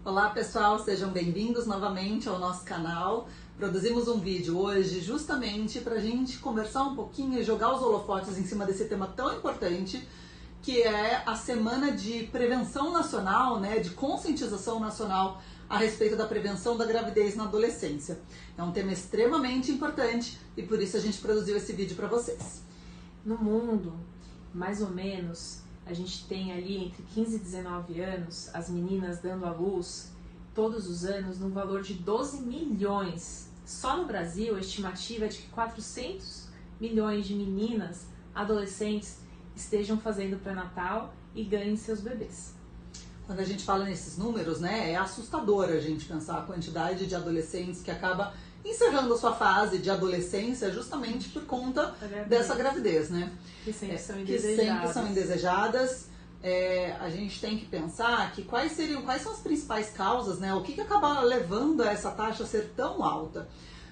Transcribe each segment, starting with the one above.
Olá pessoal, sejam bem-vindos novamente ao nosso canal. Produzimos um vídeo hoje justamente para a gente conversar um pouquinho e jogar os holofotes em cima desse tema tão importante, que é a Semana de Prevenção Nacional, de conscientização nacional a respeito da prevenção da gravidez na adolescência. É um tema extremamente importante e por isso a gente produziu esse vídeo para vocês. No mundo, mais ou menos, a gente tem ali entre 15 e 19 anos as meninas dando à luz todos os anos no valor de 12 milhões. Só no Brasil, a estimativa é de que 400 milhões de meninas, adolescentes, estejam fazendo pré-natal e ganhem seus bebês. Quando a gente fala nesses números, é assustador a gente pensar a quantidade de adolescentes que acaba encerrando a sua fase de adolescência justamente por conta dessa gravidez, Que sempre são indesejadas. A gente tem que pensar que quais são as principais causas, o que acaba levando a essa taxa a ser tão alta.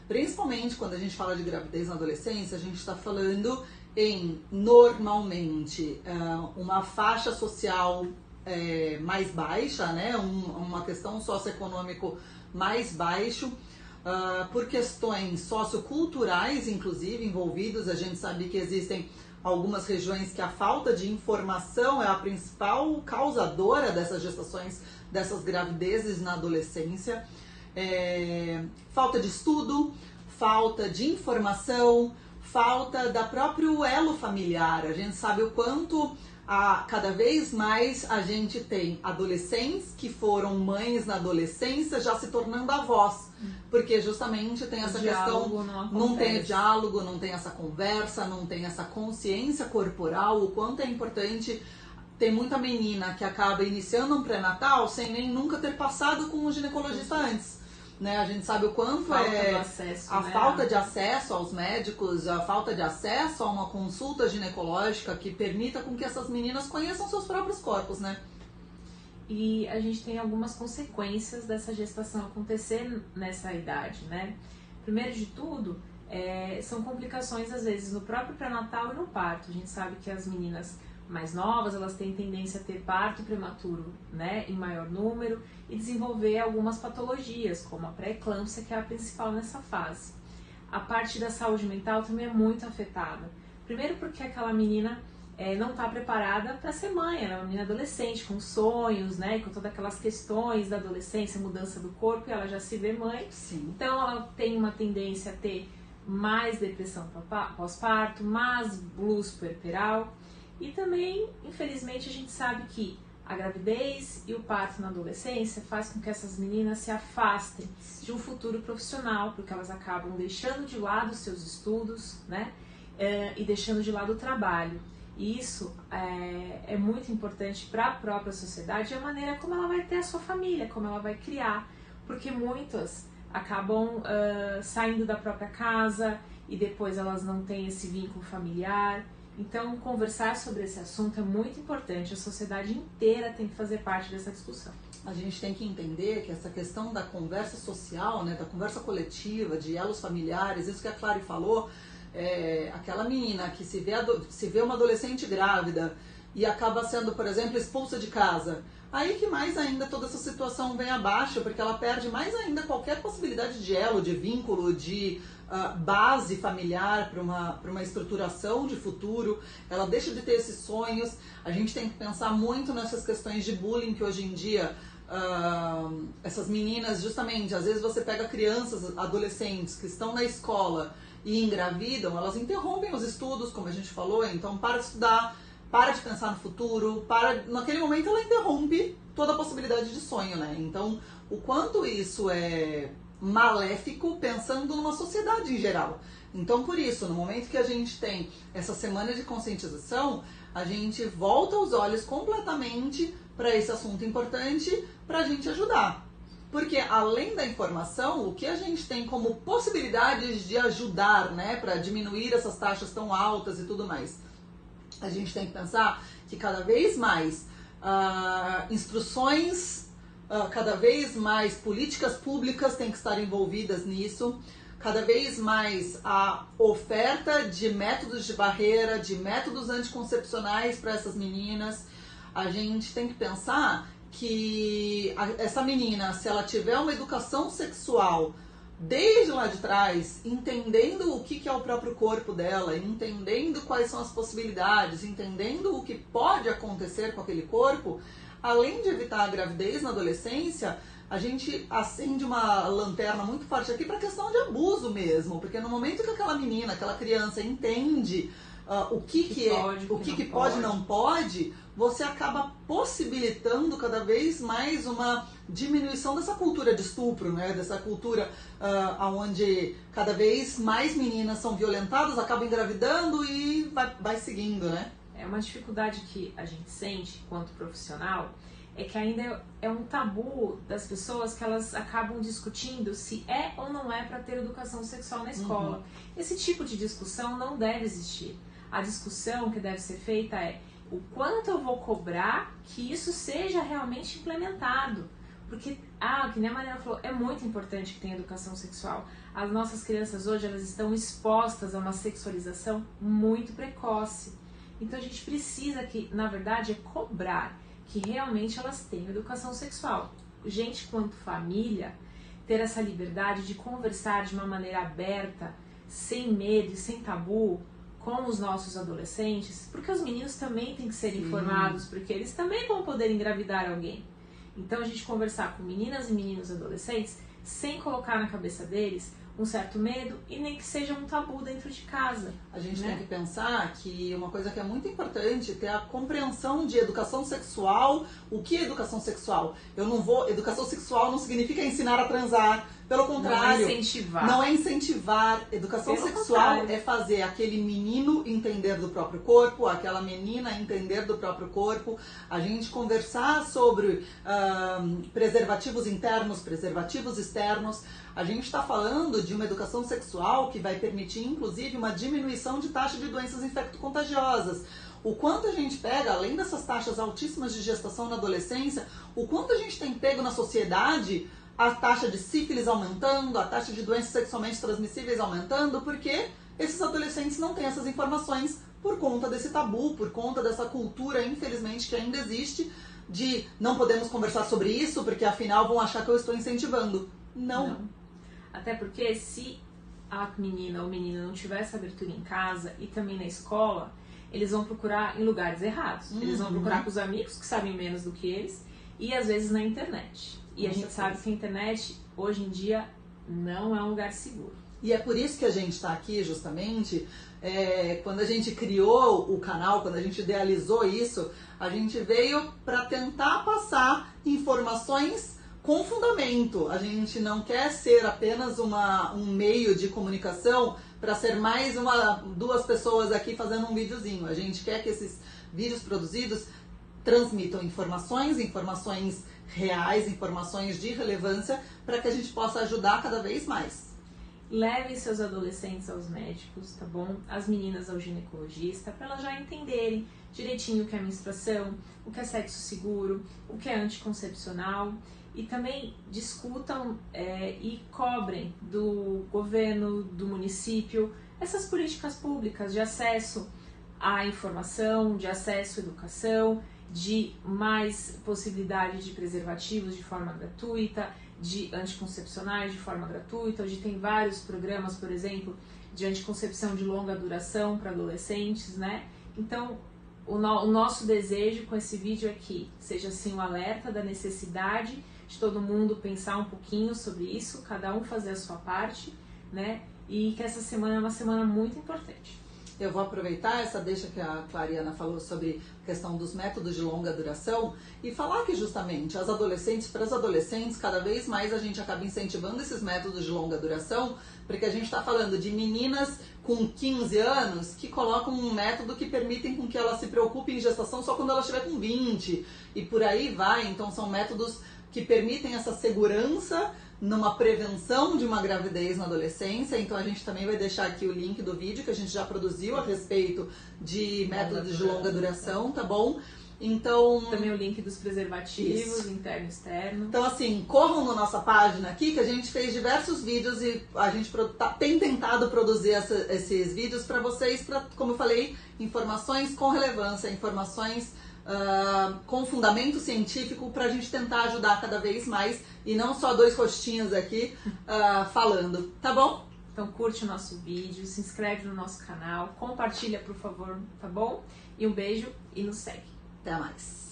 Principalmente quando a gente fala de gravidez na adolescência, a gente está falando em, normalmente, uma faixa social mais baixa, uma questão socioeconômico mais baixo, por questões socioculturais, inclusive, envolvidos. A gente sabe que existem algumas regiões que a falta de informação é a principal causadora dessas gestações, dessas gravidezes na adolescência. Falta de estudo, falta de informação, falta da próprio elo familiar. A gente sabe o quanto cada vez mais a gente tem adolescentes que foram mães na adolescência já se tornando avós, porque justamente tem essa questão, não tem o diálogo, não tem essa conversa, não tem essa consciência corporal, o quanto é importante. Tem muita menina que acaba iniciando um pré-natal sem nem nunca ter passado com um ginecologista antes. A gente sabe o quanto falta de acesso aos médicos, a falta de acesso a uma consulta ginecológica que permita com que essas meninas conheçam seus próprios corpos, E a gente tem algumas consequências dessa gestação acontecer nessa idade, Primeiro de tudo, são complicações às vezes no próprio pré-natal e no parto. A gente sabe que as meninas mais novas, elas têm tendência a ter parto prematuro, em maior número e desenvolver algumas patologias, como a pré-eclâmpsia, que é a principal nessa fase. A parte da saúde mental também é muito afetada. Primeiro porque aquela menina não está preparada para ser mãe, ela é uma menina adolescente, com sonhos, com todas aquelas questões da adolescência, mudança do corpo, e ela já se vê mãe. Sim. Então ela tem uma tendência a ter mais depressão pós-parto, mais blues puerperal. E também, infelizmente, a gente sabe que a gravidez e o parto na adolescência faz com que essas meninas se afastem de um futuro profissional, porque elas acabam deixando de lado os seus estudos, e deixando de lado o trabalho. E isso é muito importante para a própria sociedade, a maneira como ela vai ter a sua família, como ela vai criar, porque muitas acabam saindo da própria casa e depois elas não têm esse vínculo familiar. Então, conversar sobre esse assunto é muito importante, a sociedade inteira tem que fazer parte dessa discussão. A gente tem que entender que essa questão da conversa social, da conversa coletiva, de elos familiares, isso que a Clary falou, aquela menina que se vê uma adolescente grávida e acaba sendo, por exemplo, expulsa de casa, aí que mais ainda toda essa situação vem abaixo, porque ela perde mais ainda qualquer possibilidade de elo, de vínculo, de base familiar para uma estruturação de futuro. Ela deixa de ter esses sonhos. A gente tem que pensar muito nessas questões de bullying que hoje em dia essas meninas, justamente, às vezes você pega crianças, adolescentes que estão na escola e engravidam, elas interrompem os estudos, como a gente falou, então para de estudar, para de pensar no futuro, naquele momento ela interrompe toda a possibilidade de sonho, Então, o quanto isso é maléfico pensando numa sociedade em geral. Então, por isso, no momento que a gente tem essa semana de conscientização, a gente volta os olhos completamente para esse assunto importante para a gente ajudar. Porque além da informação, o que a gente tem como possibilidades de ajudar, para diminuir essas taxas tão altas e tudo mais? A gente tem que pensar que cada vez mais instruções, cada vez mais políticas públicas têm que estar envolvidas nisso, cada vez mais a oferta de métodos de barreira, de métodos anticoncepcionais para essas meninas. A gente tem que pensar que essa menina, se ela tiver uma educação sexual desde lá de trás, entendendo o que é o próprio corpo dela, entendendo quais são as possibilidades, entendendo o que pode acontecer com aquele corpo, além de evitar a gravidez na adolescência, a gente acende uma lanterna muito forte aqui para a questão de abuso mesmo, porque no momento que aquela menina, aquela criança entende o que pode e não pode, você acaba possibilitando cada vez mais uma diminuição dessa cultura de estupro, né? Dessa cultura onde cada vez mais meninas são violentadas, acabam engravidando e vai seguindo, né? É uma dificuldade que a gente sente enquanto profissional, é que ainda é um tabu das pessoas que elas acabam discutindo se é ou não é para ter educação sexual na escola. Uhum. Esse tipo de discussão não deve existir. A discussão que deve ser feita é o quanto eu vou cobrar que isso seja realmente implementado. Porque, que nem a Mariana falou, é muito importante que tenha educação sexual. As nossas crianças hoje, elas estão expostas a uma sexualização muito precoce. Então a gente precisa que, na verdade, cobrar que realmente elas tenham educação sexual. Gente, quanto família, ter essa liberdade de conversar de uma maneira aberta, sem medo e sem tabu, com os nossos adolescentes, porque os meninos também têm que ser informados, porque eles também vão poder engravidar alguém. Então a gente conversar com meninas e meninos adolescentes sem colocar na cabeça deles um certo medo e nem que seja um tabu dentro de casa. A gente tem que pensar que uma coisa que é muito importante é ter a compreensão de educação sexual. O que é educação sexual? Educação sexual não significa ensinar a transar. Pelo contrário, não é incentivar. Educação sexual é fazer aquele menino entender do próprio corpo, aquela menina entender do próprio corpo, a gente conversar sobre preservativos internos, preservativos externos. A gente está falando de uma educação sexual que vai permitir, inclusive, uma diminuição de taxa de doenças infecto-contagiosas. O quanto a gente pega, além dessas taxas altíssimas de gestação na adolescência, o quanto a gente tem pego na sociedade a taxa de sífilis aumentando, a taxa de doenças sexualmente transmissíveis aumentando, porque esses adolescentes não têm essas informações por conta desse tabu, por conta dessa cultura, infelizmente, que ainda existe, de não podemos conversar sobre isso, porque afinal vão achar que eu estou incentivando. Não. Até porque se a menina ou o menino não tiver essa abertura em casa e também na escola, eles vão procurar em lugares errados. Eles vão procurar com os amigos que sabem menos do que eles e às vezes na internet. E a gente sabe que a internet, hoje em dia, não é um lugar seguro. E é por isso que a gente está aqui, justamente, quando a gente criou o canal, quando a gente idealizou isso, a gente veio para tentar passar informações com fundamento. A gente não quer ser apenas um meio de comunicação para ser mais duas pessoas aqui fazendo um videozinho. A gente quer que esses vídeos produzidos transmitam informações reais, informações de relevância, para que a gente possa ajudar cada vez mais. Leve seus adolescentes aos médicos, tá bom? As meninas ao ginecologista, para elas já entenderem direitinho o que é menstruação, o que é sexo seguro, o que é anticoncepcional. E também discutam e cobrem do governo, do município, essas políticas públicas de acesso à informação, de acesso à educação, de mais possibilidade de preservativos de forma gratuita, de anticoncepcionais de forma gratuita. Hoje tem vários programas, por exemplo, de anticoncepção de longa duração para adolescentes, né? Então, o nosso desejo com esse vídeo é que seja assim um alerta da necessidade de todo mundo pensar um pouquinho sobre isso, cada um fazer a sua parte, né? E que essa semana é uma semana muito importante. Eu vou aproveitar essa deixa que a Clariana falou sobre a questão dos métodos de longa duração e falar que justamente para as adolescentes, cada vez mais a gente acaba incentivando esses métodos de longa duração, porque a gente está falando de meninas com 15 anos que colocam um método que permitem com que elas se preocupem em gestação só quando ela estiver com 20 e por aí vai. Então são métodos que permitem essa segurança numa prevenção de uma gravidez na adolescência. Então a gente também vai deixar aqui o link do vídeo que a gente já produziu a respeito de métodos de longa duração, tá bom? Então... Também o link dos preservativos, interno e externo. Então assim, corram na nossa página aqui que a gente fez diversos vídeos e a gente tem tentado produzir esses vídeos para vocês, como eu falei, informações com relevância, informações com fundamento científico para a gente tentar ajudar cada vez mais e não só dois rostinhos aqui falando, tá bom? Então curte o nosso vídeo, se inscreve no nosso canal, compartilha por favor, tá bom? E um beijo e nos segue. Até mais!